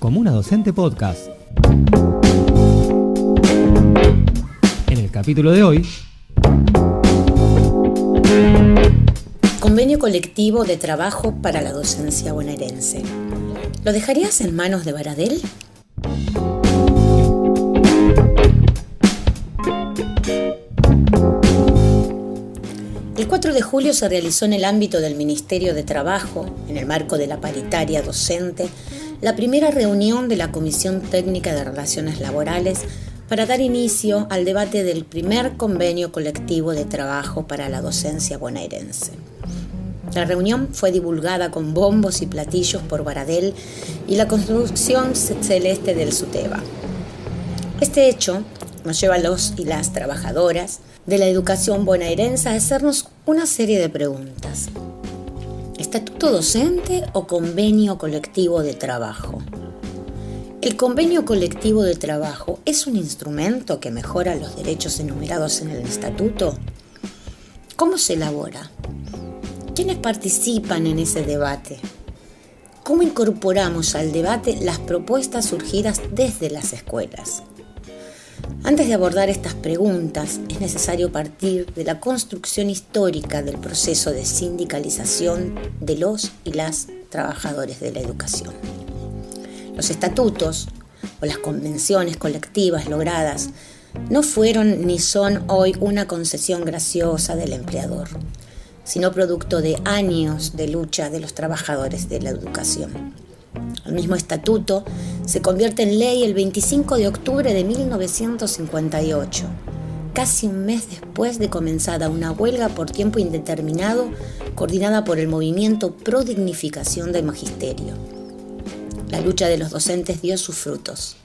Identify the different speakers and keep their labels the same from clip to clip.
Speaker 1: Comuna Docente Podcast. En el capítulo de hoy,
Speaker 2: Convenio colectivo de trabajo para la docencia bonaerense. ¿Lo dejarías en manos de Baradel? El 4 de julio se realizó en el ámbito del Ministerio de Trabajo, en el marco de la paritaria docente, la primera reunión de la Comisión Técnica de Relaciones Laborales para dar inicio al debate del primer convenio colectivo de trabajo para la docencia bonaerense. La reunión fue divulgada con bombos y platillos por Baradel y la construcción celeste del SUTEBA. Este hecho nos lleva a los y las trabajadoras de la educación bonaerense a hacernos una serie de preguntas. ¿Estatuto docente o convenio colectivo de trabajo? ¿El convenio colectivo de trabajo es un instrumento que mejora los derechos enumerados en el estatuto? ¿Cómo se elabora? ¿Quiénes participan en ese debate? ¿Cómo incorporamos al debate las propuestas surgidas desde las escuelas? Antes de abordar estas preguntas, es necesario partir de la construcción histórica del proceso de sindicalización de los y las trabajadores de la educación. Los estatutos o las convenciones colectivas logradas no fueron ni son hoy una concesión graciosa del empleador, sino producto de años de lucha de los trabajadores de la educación. El mismo estatuto se convierte en ley el 25 de octubre de 1958, casi un mes después de comenzada una huelga por tiempo indeterminado coordinada por el movimiento Pro Dignificación del Magisterio. La lucha de los docentes dio sus frutos.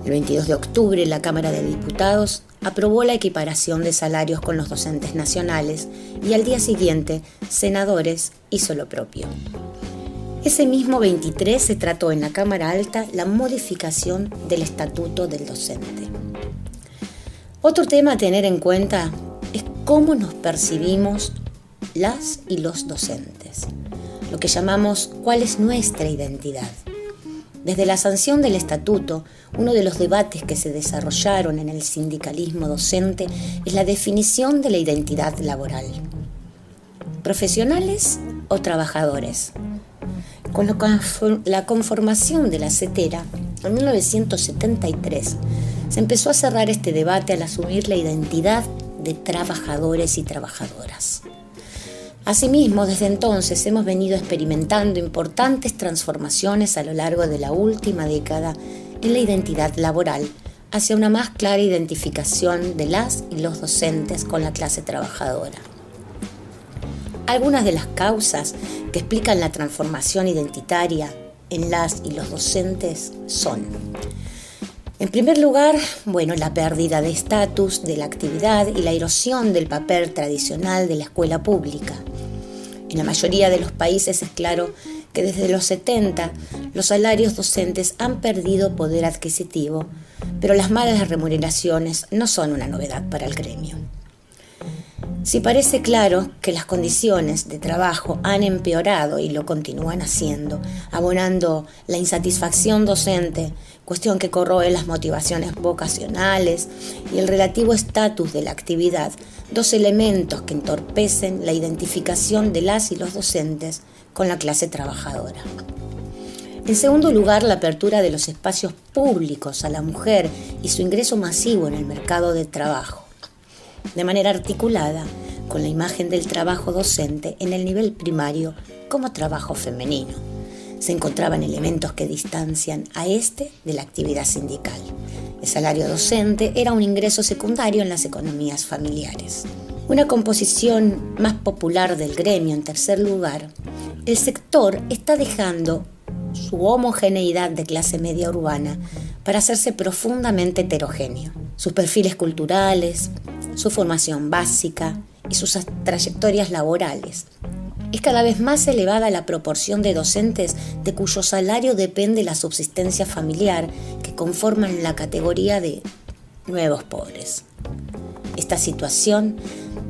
Speaker 2: El 22 de octubre, la Cámara de Diputados aprobó la equiparación de salarios con los docentes nacionales y al día siguiente, senadores hizo lo propio. Ese mismo 23 se trató en la Cámara Alta la modificación del Estatuto del Docente. Otro tema a tener en cuenta es cómo nos percibimos las y los docentes, lo que llamamos cuál es nuestra identidad. Desde la sanción del Estatuto, uno de los debates que se desarrollaron en el sindicalismo docente es la definición de la identidad laboral. ¿Profesionales o trabajadores? Con la conformación de la CETERA, en 1973, se empezó a cerrar este debate al asumir la identidad de trabajadores y trabajadoras. Asimismo, desde entonces hemos venido experimentando importantes transformaciones a lo largo de la última década en la identidad laboral hacia una más clara identificación de las y los docentes con la clase trabajadora. Algunas de las causas que explican la transformación identitaria en las y los docentes son: en primer lugar, la pérdida de estatus de la actividad y la erosión del papel tradicional de la escuela pública. En la mayoría de los países es claro que desde los 70 los salarios docentes han perdido poder adquisitivo, pero las malas remuneraciones no son una novedad para el gremio. Si parece claro que las condiciones de trabajo han empeorado y lo continúan haciendo, abonando la insatisfacción docente, cuestión que corroe las motivaciones vocacionales y el relativo estatus de la actividad, dos elementos que entorpecen la identificación de las y los docentes con la clase trabajadora. En segundo lugar, la apertura de los espacios públicos a la mujer y su ingreso masivo en el mercado de trabajo, de manera articulada con la imagen del trabajo docente en el nivel primario como trabajo femenino. Se encontraban elementos que distancian a este de la actividad sindical. El salario docente era un ingreso secundario en las economías familiares. Una composición más popular del gremio. En tercer lugar, el sector está dejando su homogeneidad de clase media urbana para hacerse profundamente heterogéneo. Sus perfiles culturales, su formación básica y sus trayectorias laborales. Es cada vez más elevada la proporción de docentes de cuyo salario depende la subsistencia familiar, que conforman la categoría de nuevos pobres. Esta situación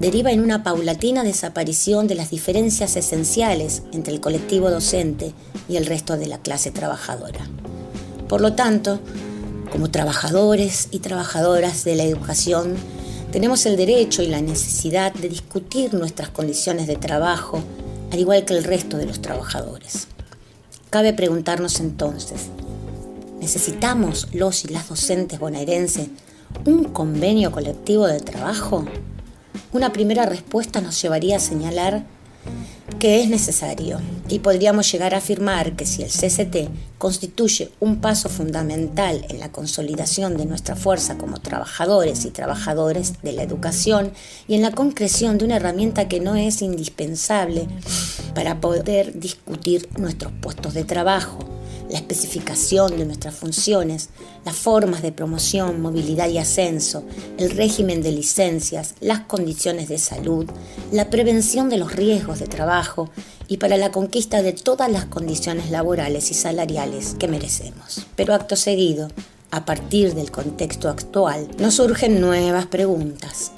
Speaker 2: deriva en una paulatina desaparición de las diferencias esenciales entre el colectivo docente y el resto de la clase trabajadora. Por lo tanto, como trabajadores y trabajadoras de la educación, tenemos el derecho y la necesidad de discutir nuestras condiciones de trabajo, al igual que el resto de los trabajadores. Cabe preguntarnos entonces, ¿necesitamos los y las docentes bonaerenses un convenio colectivo de trabajo? Una primera respuesta nos llevaría a señalar que es necesario y podríamos llegar a afirmar que si el CCT constituye un paso fundamental en la consolidación de nuestra fuerza como trabajadores y trabajadoras de la educación y en la concreción de una herramienta que no es indispensable para poder discutir nuestros puestos de trabajo, la especificación de nuestras funciones, las formas de promoción, movilidad y ascenso, el régimen de licencias, las condiciones de salud, la prevención de los riesgos de trabajo y para la conquista de todas las condiciones laborales y salariales que merecemos. Pero acto seguido, a partir del contexto actual, nos surgen nuevas preguntas.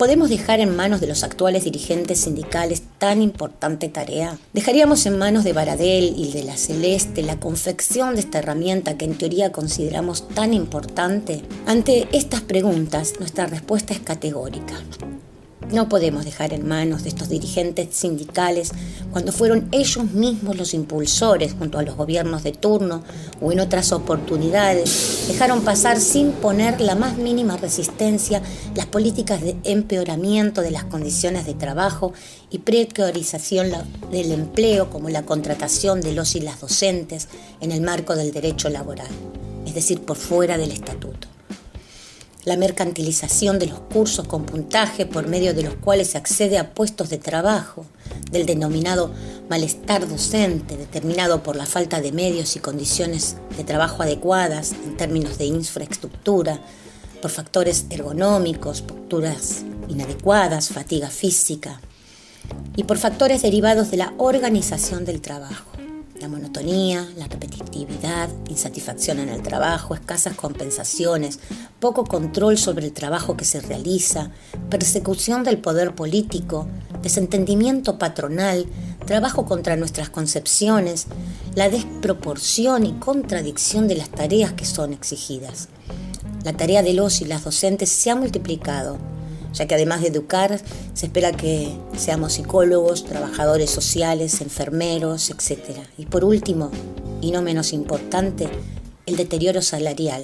Speaker 2: ¿Podemos dejar en manos de los actuales dirigentes sindicales tan importante tarea? ¿Dejaríamos en manos de Baradel y de la Celeste la confección de esta herramienta que en teoría consideramos tan importante? Ante estas preguntas, nuestra respuesta es categórica. No podemos dejar en manos de estos dirigentes sindicales cuando fueron ellos mismos los impulsores, junto a los gobiernos de turno o en otras oportunidades, dejaron pasar sin poner la más mínima resistencia las políticas de empeoramiento de las condiciones de trabajo y precarización del empleo, como la contratación de los y las docentes en el marco del derecho laboral, es decir, por fuera del estatuto. La mercantilización de los cursos con puntaje por medio de los cuales se accede a puestos de trabajo, del denominado malestar docente, determinado por la falta de medios y condiciones de trabajo adecuadas en términos de infraestructura, por factores ergonómicos, posturas inadecuadas, fatiga física, y por factores derivados de la organización del trabajo. La monotonía, la repetitividad, insatisfacción en el trabajo, escasas compensaciones, poco control sobre el trabajo que se realiza, persecución del poder político, desentendimiento patronal, trabajo contra nuestras concepciones, la desproporción y contradicción de las tareas que son exigidas. La tarea de los y las docentes se ha multiplicado, ya que además de educar, se espera que seamos psicólogos, trabajadores sociales, enfermeros, etc. Y por último, y no menos importante, el deterioro salarial,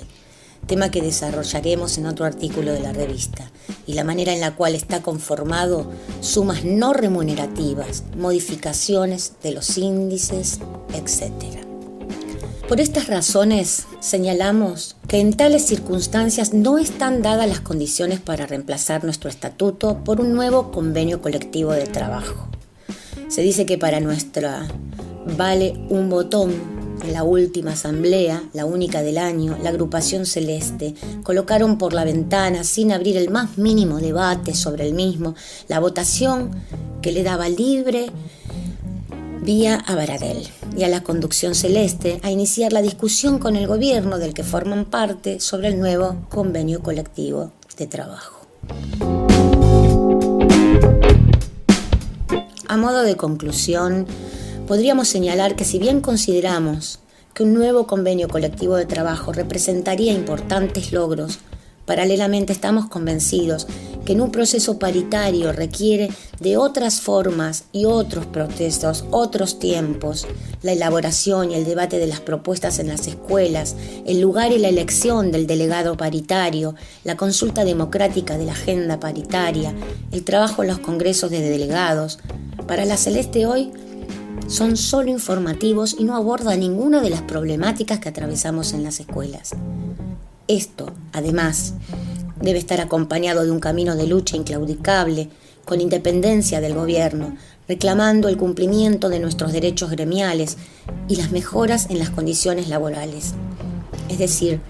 Speaker 2: tema que desarrollaremos en otro artículo de la revista, y la manera en la cual está conformado sumas no remunerativas, modificaciones de los índices, etc. Por estas razones, señalamos que en tales circunstancias no están dadas las condiciones para reemplazar nuestro estatuto por un nuevo convenio colectivo de trabajo. Se dice que para nuestra vale un botón. En la última asamblea, la única del año, la agrupación Celeste colocaron por la ventana, sin abrir el más mínimo debate sobre el mismo, la votación que le daba libre vía a Baradel y a la conducción celeste a iniciar la discusión con el gobierno del que forman parte sobre el nuevo convenio colectivo de trabajo. A modo de conclusión, podríamos señalar que si bien consideramos que un nuevo convenio colectivo de trabajo representaría importantes logros, paralelamente estamos convencidos que en un proceso paritario requiere de otras formas y otros procesos, otros tiempos, la elaboración y el debate de las propuestas en las escuelas, el lugar y la elección del delegado paritario, la consulta democrática de la agenda paritaria, el trabajo en los congresos de delegados. Para la Celeste hoy son solo informativos y no abordan ninguna de las problemáticas que atravesamos en las escuelas. Esto, además, debe estar acompañado de un camino de lucha inclaudicable, con independencia del gobierno, reclamando el cumplimiento de nuestros derechos gremiales y las mejoras en las condiciones laborales. Es decir,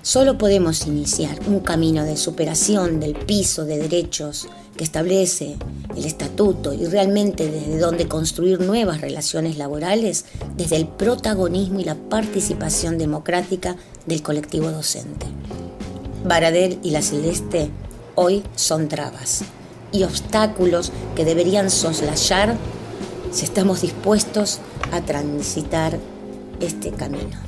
Speaker 2: solo podemos iniciar un camino de superación del piso de derechos que establece el estatuto y realmente desde donde construir nuevas relaciones laborales desde el protagonismo y la participación democrática del colectivo docente. Baradel y la Celeste hoy son trabas y obstáculos que deberían soslayar si estamos dispuestos a transitar este camino.